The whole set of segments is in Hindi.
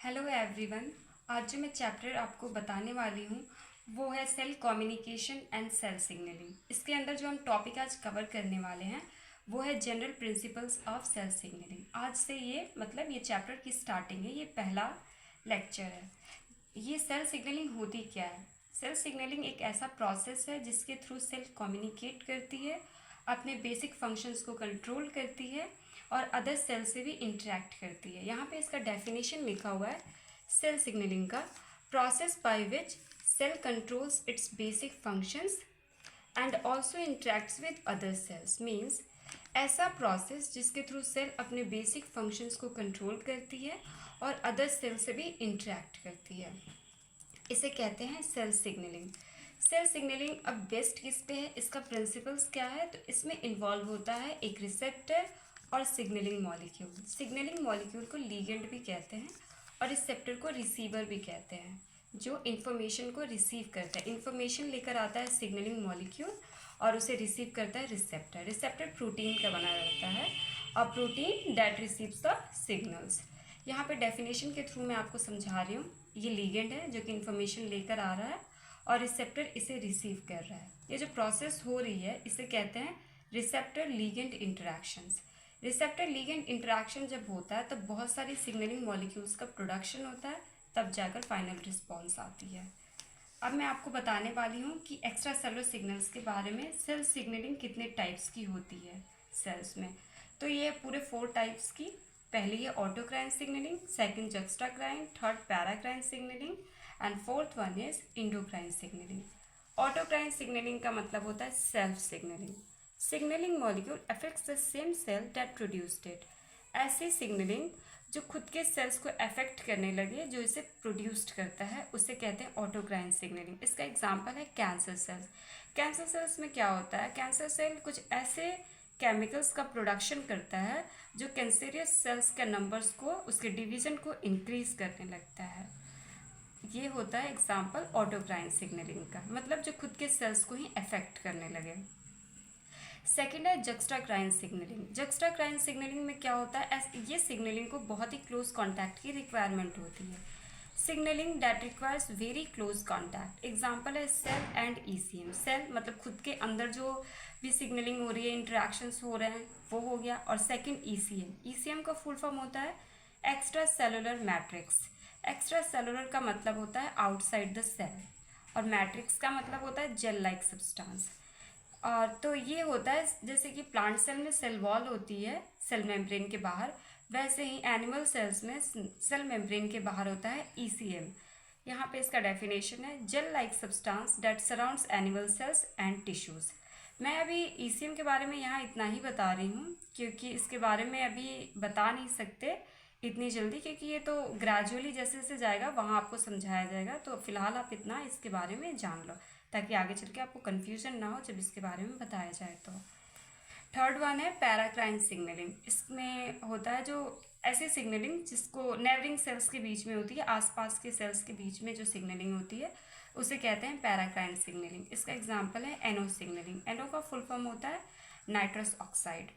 Hello everyone. आज जो मैं चैप्टर आपको बताने वाली हूँ वो है cell communication and cell signalling. इसके अंदर जो हम टॉपिक आज कवर करने वाले हैं वो है general principles of cell signalling. आज से ये चैप्टर की स्टार्टिंग है, ये पहला लेक्चर है। ये सेल सिग्नलिंग होती क्या है? सेल सिग्नलिंग एक ऐसा प्रोसेस है जिसके थ्रू सेल कम्युनिकेट करती है, अपने बेसिक फंक्शंस को कंट्रोल करती है और अदर सेल से भी इंटरेक्ट करती है। यहाँ पे इसका डेफिनेशन लिखा हुआ है सेल सिग्नलिंग का: process by which cell controls its basic functions and also interacts with other cells. Means ऐसा प्रोसेस जिसके थ्रू सेल अपने बेसिक फंक्शंस को कंट्रोल करती है और अदर सेल से भी इंटरेक्ट करती है, इसे कहते हैं सेल सिग्नलिंग। सेल सिग्नलिंग अब बेस्ड किस पे है, इसका प्रिंसिपल्स क्या है? तो इसमें इन्वॉल्व होता है एक रिसेप्टर और सिग्नलिंग मॉलिक्यूल। सिग्नलिंग मॉलिक्यूल को लीगेंड भी कहते हैं और रिसेप्टर को रिसीवर भी कहते हैं, जो इन्फॉर्मेशन को रिसीव करता है। इन्फॉर्मेशन लेकर आता है सिग्नलिंग मॉलिक्यूल और उसे रिसीव करता है रिसेप्टर। रिसेप्टर प्रोटीन का बना रहता है और protein that receives the signals. यहाँ पे डेफिनेशन के थ्रू मैं आपको समझा रही हूँ। ये लीगेंड है जो कि इन्फॉर्मेशन लेकर आ रहा है और रिसेप्टर इसे रिसीव कर रहा है। ये जो प्रोसेस हो रही है इसे कहते हैं receptor ligand interactions. Receptor ligand interaction जब होता है तब बहुत सारी सिग्नलिंग मॉलिक्यूल्स का प्रोडक्शन होता है, तब जाकर फाइनल रिस्पॉन्स आती है। अब मैं आपको बताने वाली हूँ कि एक्स्ट्रा सेलुलर सिग्नल्स के बारे में। सेल सिग्नलिंग कितने टाइप्स की होती है सेल्स में? तो ये पूरे 4 टाइप्स की। पहली है autocrine signalling, second juxtacrine, third paracrine signalling and fourth one is endocrine signalling. Autocrine signalling का मतलब होता है self signalling. Signalling molecule affects the same cell that produced it. ऐसी सिग्नलिंग जो खुद के सेल्स को अफेक्ट करने लगे, जो इसे प्रोड्यूस्ड करता है, उसे कहते हैं ऑटोक्राइन सिग्नलिंग। इसका एग्जांपल है कैंसर सेल्स। कैंसर सेल्स में क्या होता है? कैंसर सेल कुछ ऐसे केमिकल्स का प्रोडक्शन करता है जो कैंसरियस सेल्स के नंबर्स को, उसके डिवीजन को इंक्रीज करने लगता है। ये होता है एग्जांपल ऑटोक्राइन सिग्नलिंग का, मतलब जो खुद के सेल्स को ही अफेक्ट करने लगे। सेकेंड है जक्स्टाक्राइन सिग्नलिंग। जक्स्टाक्राइन सिग्नलिंग में क्या होता है? ये सिग्नलिंग को बहुत ही क्लोज कॉन्टैक्ट की रिक्वायरमेंट होती है। Signalling that requires very close contact. Example है सेल एंड ईसीएम। सेल मतलब खुद के अंदर जो भी सिग्नलिंग हो रही है, इंटरेक्शंस हो रहे हैं, वो हो गया। और सेकेंड ईसीएम। ईसीएम का फुल फॉर्म होता है extra cellular matrix. Extra cellular का मतलब होता है आउटसाइड द सेल और मैट्रिक्स का मतलब होता है जेल लाइक सब्सटेंस। और तो ये होता है जैसे कि प्लांट सेल में सेल वॉल होती है सेल मेम्ब्रेन के बाहर, वैसे ही एनिमल सेल्स में सेल मेम्ब्रेन के बाहर होता है ईसीएम। यहाँ पे इसका डेफिनेशन है gel like substance that surrounds animal cells and tissues. मैं अभी ईसीएम के बारे में यहाँ इतना ही बता रही हूँ क्योंकि इसके बारे में अभी बता नहीं सकते इतनी जल्दी, क्योंकि ये तो ग्रेजुअली जैसे जैसे जाएगा वहाँ आपको समझाया जाएगा। तो फिलहाल आप इतना इसके बारे में जान लो ताकि आगे चल के आपको कन्फ्यूजन ना हो जब इसके बारे में बताया जाए। तो थर्ड वन है पैराक्राइन सिग्नलिंग। इसमें होता है जो ऐसी सिग्नलिंग जिसको नेबरिंग सेल्स के बीच में होती है, आसपास के सेल्स के बीच में जो सिग्नलिंग होती है उसे कहते हैं पैराक्राइन सिग्नलिंग। इसका एग्जाम्पल है एनो सिग्नलिंग। एनो का फुल फॉर्म होता है नाइट्रस ऑक्साइड।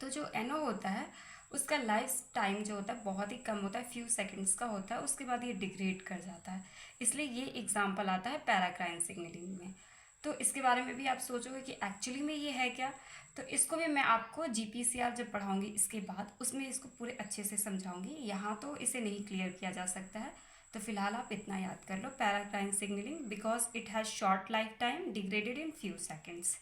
तो जो एनो होता है उसका लाइफ टाइम जो होता है बहुत ही कम होता है, फ्यू सेकंड्स का होता है, उसके बाद ये डिग्रेड कर जाता है। इसलिए ये एग्जाम्पल आता है पैराक्राइन सिग्नलिंग में। तो इसके बारे में भी आप सोचोगे कि एक्चुअली में ये है क्या, तो इसको भी मैं आपको जीपीसीआर जब पढ़ाऊंगी इसके बाद उसमें इसको पूरे अच्छे से समझाऊंगी। यहाँ तो इसे नहीं क्लियर किया जा सकता है, तो फिलहाल आप इतना याद कर लो paracrine signalling because it has short life time, degraded in few seconds.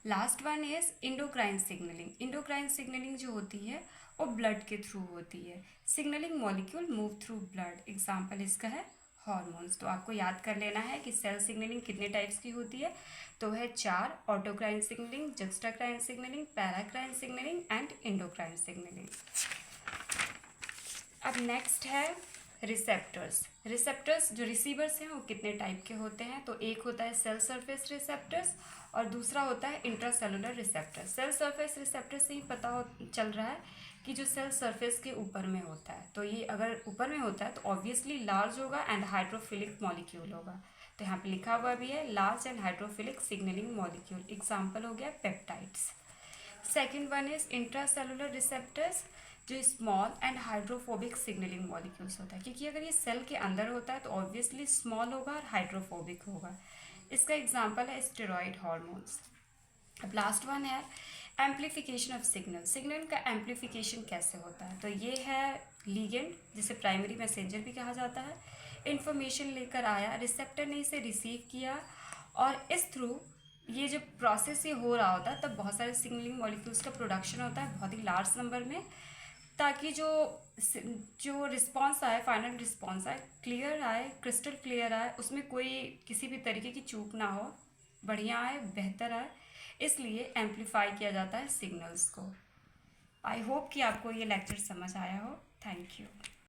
Last one is endocrine signalling. Endocrine signalling जो होती है वो ब्लड के थ्रू होती है। Signalling molecule move through blood. Example इसका है हॉर्मोन्स। तो आपको याद कर लेना है कि सेल सिग्नलिंग कितने टाइप्स की होती है, तो है 4: autocrine signalling, juxtacrine signalling, paracrine signalling and endocrine signalling. अब नेक्स्ट है रिसेप्टर्स। रिसेप्टर्स जो रिसीवर्स हैं वो कितने टाइप के होते हैं? तो एक होता है सेल सरफेस रिसेप्टर्स और दूसरा होता है intracellular receptors. Cell surface receptor से ही पता चल रहा है कि जो सेल सरफेस के ऊपर में होता है, तो ये अगर ऊपर में होता है तो ऑब्वियसली लार्ज होगा एंड हाइड्रोफिलिक मॉलिक्यूल होगा। तो यहाँ पे लिखा हुआ भी है large and hydrophilic signalling molecule. Example हो गया peptides. Second one is intracellular receptors. जो small and hydrophobic signalling molecules होता है, क्योंकि अगर ये सेल के अंदर होता है तो ऑब्वियसली स्मॉल होगा और हाइड्रोफोबिक होगा। इसका एग्जाम्पल है स्टेरॉइड हार्मोन्स। अब लास्ट वन है एम्प्लीफिकेशन ऑफ सिग्नल। सिग्नल का एम्प्लीफिकेशन कैसे होता है, तो ये है लीगेंड, जिसे प्राइमरी मैसेंजर भी कहा जाता है, इंफॉर्मेशन लेकर आया, रिसेप्टर ने इसे रिसीव किया और इस थ्रू ये जब प्रोसेस ये हो रहा होता है तब बहुत सारे सिग्नलिंग मॉलिक्यूल्स का प्रोडक्शन होता है बहुत ही लार्ज नंबर में, ताकि जो रिस्पॉन्स आए, फाइनल रिस्पॉन्स आए, क्लियर आए, क्रिस्टल क्लियर आए, उसमें कोई किसी भी तरीके की चूक ना हो, बढ़िया आए, बेहतर आए, इसलिए एम्पलीफाई किया जाता है सिग्नल्स को। आई होप कि आपको ये लेक्चर समझ आया हो। Thank you.